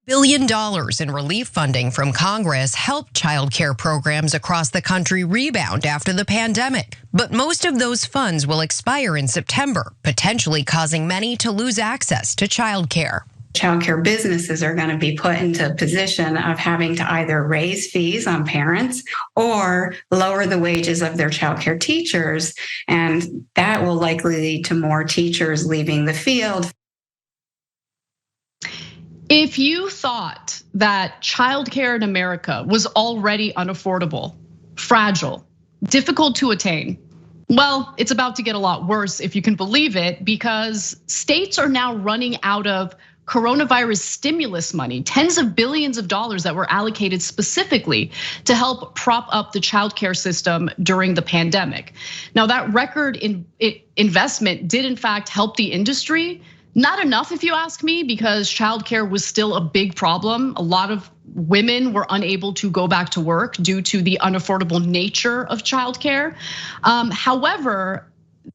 $1 billion in relief funding from Congress helped childcare programs across the country rebound after the pandemic. But most of those funds will expire in September, potentially causing many to lose access to childcare. Childcare businesses are going to be put into a position of having to either raise fees on parents or lower the wages of their childcare teachers. And that will likely lead to more teachers leaving the field. If you thought that childcare in America was already unaffordable, fragile, difficult to attain, well, it's about to get a lot worse if you can believe it, because states are now running out of coronavirus stimulus money, tens of billions of dollars that were allocated specifically to help prop up the childcare system during the pandemic. Now, that record investment did in fact help the industry. Not enough, if you ask me, because childcare was still a big problem. A lot of women were unable to go back to work due to the unaffordable nature of childcare. However,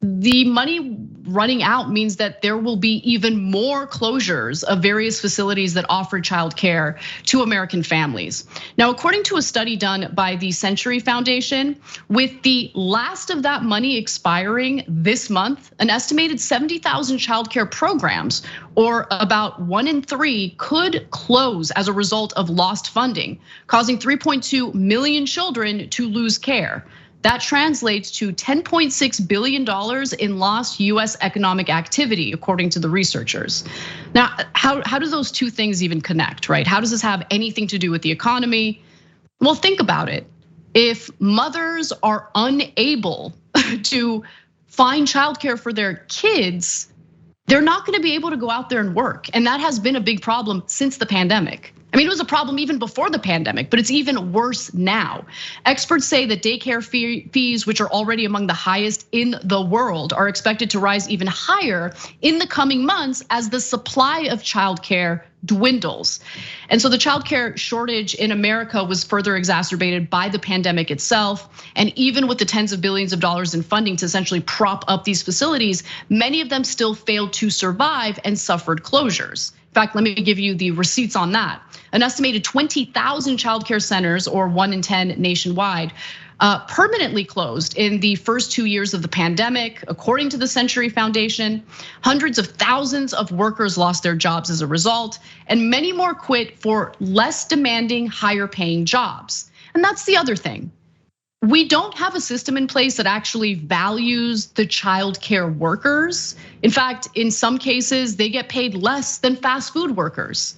the money running out means that there will be even more closures of various facilities that offer childcare to American families. Now, according to a study done by the Century Foundation, with the last of that money expiring this month, an estimated 70,000 childcare programs, or about 1 in 3, could close as a result of lost funding, causing 3.2 million children to lose care. That translates to $10.6 billion in lost US economic activity, according to the researchers. Now, how do those two things even connect, right? How does this have anything to do with the economy? Well, think about it. If mothers are unable to find childcare for their kids, they're not gonna be able to go out there and work. And that has been a big problem since the pandemic. I mean, it was a problem even before the pandemic, but it's even worse now. Experts say that daycare fees, which are already among the highest in the world, are expected to rise even higher in the coming months as the supply of childcare dwindles. And so the childcare shortage in America was further exacerbated by the pandemic itself. And even with the tens of billions of dollars in funding to essentially prop up these facilities, many of them still failed to survive and suffered closures. In fact, let me give you the receipts on that. An estimated 20,000 childcare centers, or 1 in 10 nationwide, permanently closed in the first 2 years of the pandemic, according to the Century Foundation. Hundreds of thousands of workers lost their jobs as a result, and many more quit for less demanding, higher paying jobs. And that's the other thing. We don't have a system in place that actually values the childcare workers. In fact, in some cases, they get paid less than fast food workers.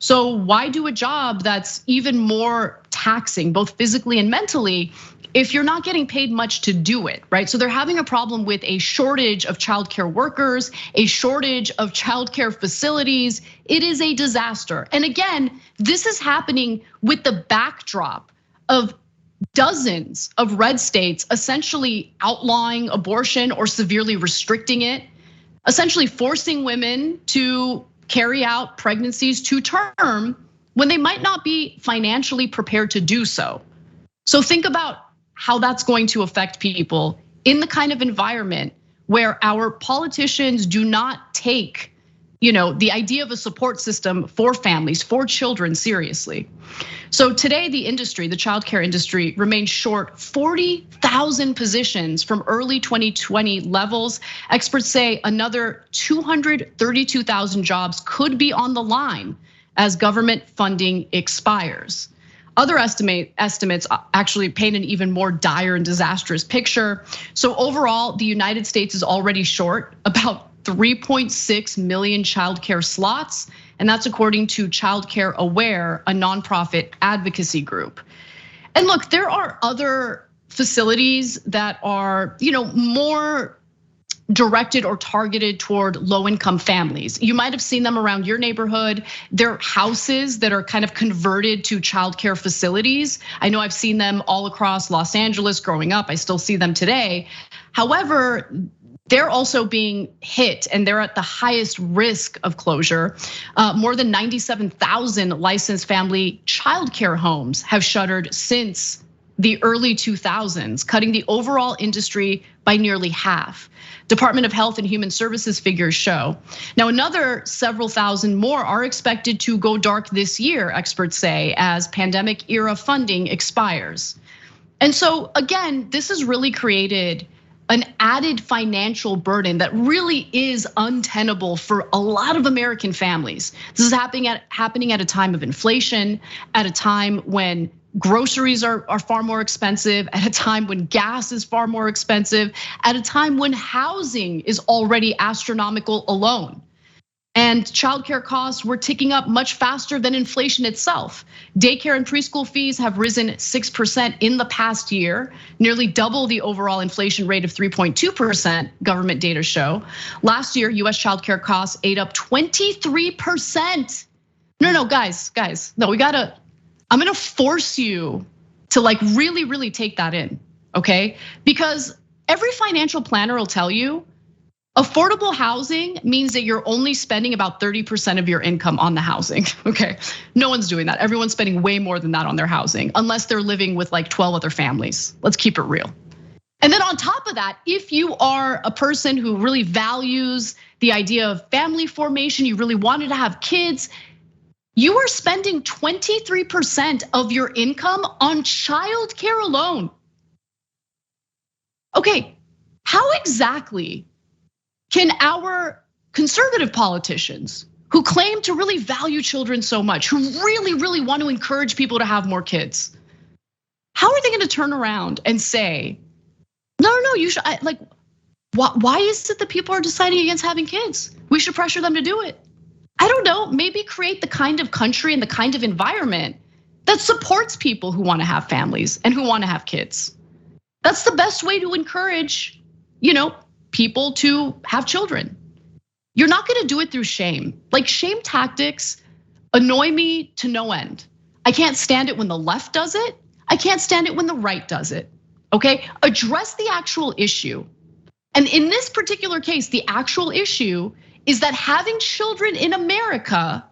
So why do a job that's even more taxing, both physically and mentally, if you're not getting paid much to do it, right? So they're having a problem with a shortage of childcare workers, a shortage of childcare facilities. It is a disaster. And again, this is happening with the backdrop of dozens of red states essentially outlawing abortion or severely restricting it, essentially forcing women to carry out pregnancies to term when they might not be financially prepared to do so. So think about how that's going to affect people in the kind of environment where our politicians do not take, the idea of a support system for families, for children seriously. So today, the childcare industry remains short 40,000 positions from early 2020 levels. Experts say another 232,000 jobs could be on the line as government funding expires. Other estimates actually paint an even more dire and disastrous picture. So overall, the United States is already short about 3.6 million childcare slots, and that's according to Childcare Aware, a nonprofit advocacy group. And look, there are other facilities that are, more directed or targeted toward low-income families. You might have seen them around your neighborhood. They're houses that are kind of converted to childcare facilities. I know I've seen them all across Los Angeles growing up. I still see them today. However, they're also being hit and they're at the highest risk of closure. More than 97,000 licensed family childcare homes have shuttered since the early 2000s, cutting the overall industry by nearly half. Department of Health and Human Services figures show. Now, another several thousand more are expected to go dark this year, experts say, as pandemic era funding expires. And so again, this has really created an added financial burden that really is untenable for a lot of American families. This is happening at a time of inflation, at a time when groceries are far more expensive, at a time when gas is far more expensive, at a time when housing is already astronomical alone. And childcare costs were ticking up much faster than inflation itself. Daycare and preschool fees have risen 6% in the past year, nearly double the overall inflation rate of 3.2%, government data show. Last year, US childcare costs ate up 23%. No, guys, no, I'm gonna force you to like really take that in, okay? Because every financial planner will tell you, affordable housing means that you're only spending about 30% of your income on the housing, okay? No one's doing that. Everyone's spending way more than that on their housing, unless they're living with like 12 other families. Let's keep it real. And then on top of that, if you are a person who really values the idea of family formation, you really wanted to have kids, you are spending 23% of your income on childcare alone. Okay, how exactly can our conservative politicians who claim to really value children so much, who really want to encourage people to have more kids, how are they gonna turn around and say, no, you should, like, why is it that people are deciding against having kids? We should pressure them to do it. I don't know, maybe create the kind of country and the kind of environment that supports people who wanna have families and who wanna have kids. That's the best way to encourage, people to have children. You're not gonna do it through shame. Like, shame tactics annoy me to no end. I can't stand it when the left does it. I can't stand it when the right does it, okay? Address the actual issue. And in this particular case, the actual issue is that having children in America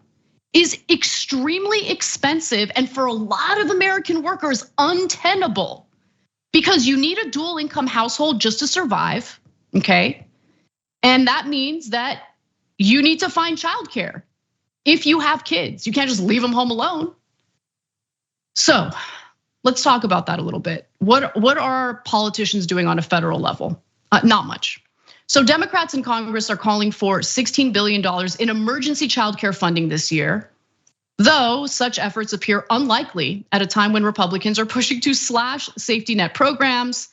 is extremely expensive and for a lot of American workers untenable, because you need a dual income household just to survive, okay? And that means that you need to find childcare if you have kids. You can't just leave them home alone. So let's talk about that a little bit. What are politicians doing on a federal level? Not much. So Democrats in Congress are calling for $16 billion in emergency childcare funding this year, though such efforts appear unlikely at a time when Republicans are pushing to slash safety net programs.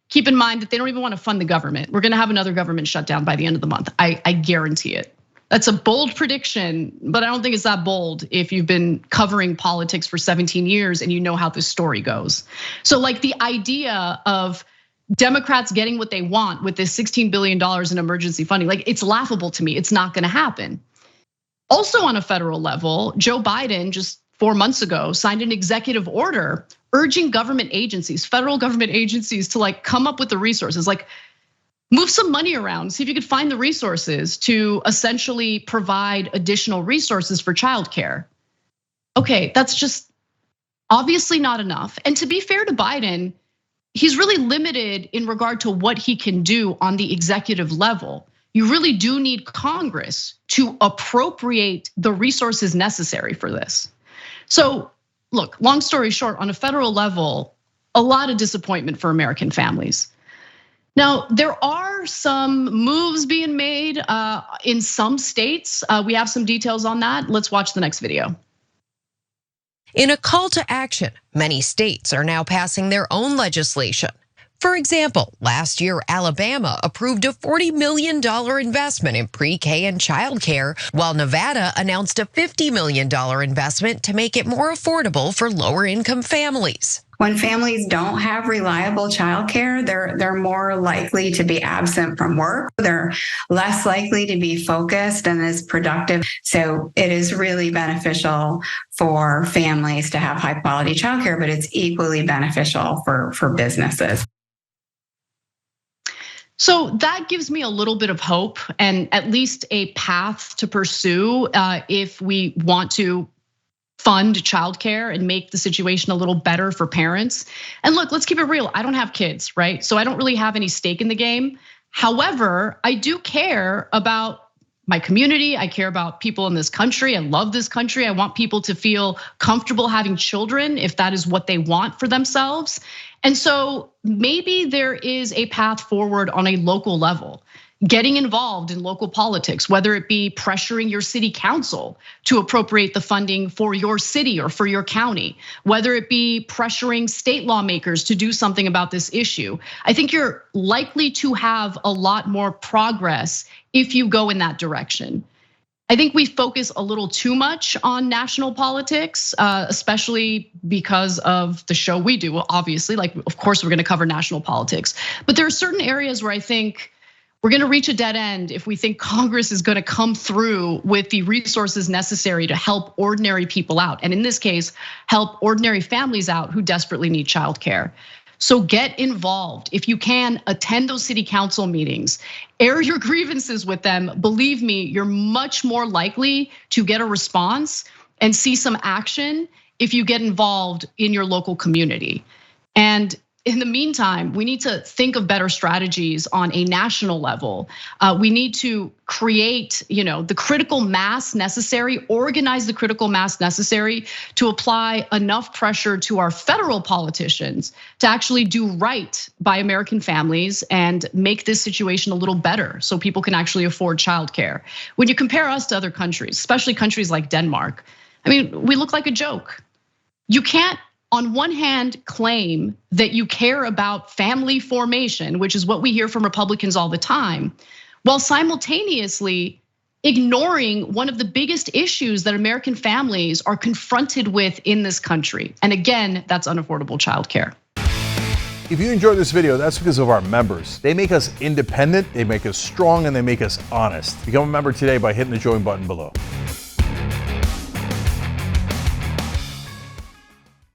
Keep in mind that they don't even want to fund the government. We're gonna have another government shutdown by the end of the month. I guarantee it. That's a bold prediction, but I don't think it's that bold if you've been covering politics for 17 years and you know how this story goes. So like the idea of Democrats getting what they want with this $16 billion in emergency funding, like, it's laughable to me. It's not gonna happen. Also on a federal level, Joe Biden just 4 months ago signed an executive order urging government agencies, federal government agencies, to like come up with the resources, like move some money around, see if you could find the resources to essentially provide additional resources for childcare. Okay, that's just obviously not enough. And to be fair to Biden, he's really limited in regard to what he can do on the executive level. You really do need Congress to appropriate the resources necessary for this. So look, long story short, on a federal level, a lot of disappointment for American families. Now, there are some moves being made in some states. We have some details on that. Let's watch the next video. In a call to action, many states are now passing their own legislation. For example, last year, Alabama approved a $40 million investment in pre-K and childcare, while Nevada announced a $50 million investment to make it more affordable for lower income families. When families don't have reliable childcare, they're more likely to be absent from work. They're less likely to be focused and as productive. So it is really beneficial for families to have high quality childcare, but it's equally beneficial for businesses. So that gives me a little bit of hope and at least a path to pursue if we want to fund childcare and make the situation a little better for parents. And look, let's keep it real. I don't have kids, right? So I don't really have any stake in the game. However, I do care about my community. I care about people in this country. I love this country. I want people to feel comfortable having children if that is what they want for themselves. And so maybe there is a path forward on a local level, getting involved in local politics, whether it be pressuring your city council to appropriate the funding for your city or for your county, whether it be pressuring state lawmakers to do something about this issue. I think you're likely to have a lot more progress if you go in that direction. I think we focus a little too much on national politics, especially because of the show we do. Well, obviously, like, of course, we're gonna cover national politics, but there are certain areas where I think we're gonna reach a dead end if we think Congress is gonna come through with the resources necessary to help ordinary people out. And in this case, help ordinary families out who desperately need childcare. So get involved. If you can, attend those city council meetings, air your grievances with them. Believe me, you're much more likely to get a response and see some action if you get involved in your local community. And in the meantime, we need to think of better strategies on a national level. We need to create, the critical mass necessary, organize the critical mass necessary to apply enough pressure to our federal politicians to actually do right by American families and make this situation a little better so people can actually afford childcare. When you compare us to other countries, especially countries like Denmark, I mean, we look like a joke. You can't, on one hand, claim that you care about family formation, which is what we hear from Republicans all the time, while simultaneously ignoring one of the biggest issues that American families are confronted with in this country. And again, that's unaffordable childcare. If you enjoyed this video, that's because of our members. They make us independent, they make us strong, and they make us honest. Become a member today by hitting the join button below.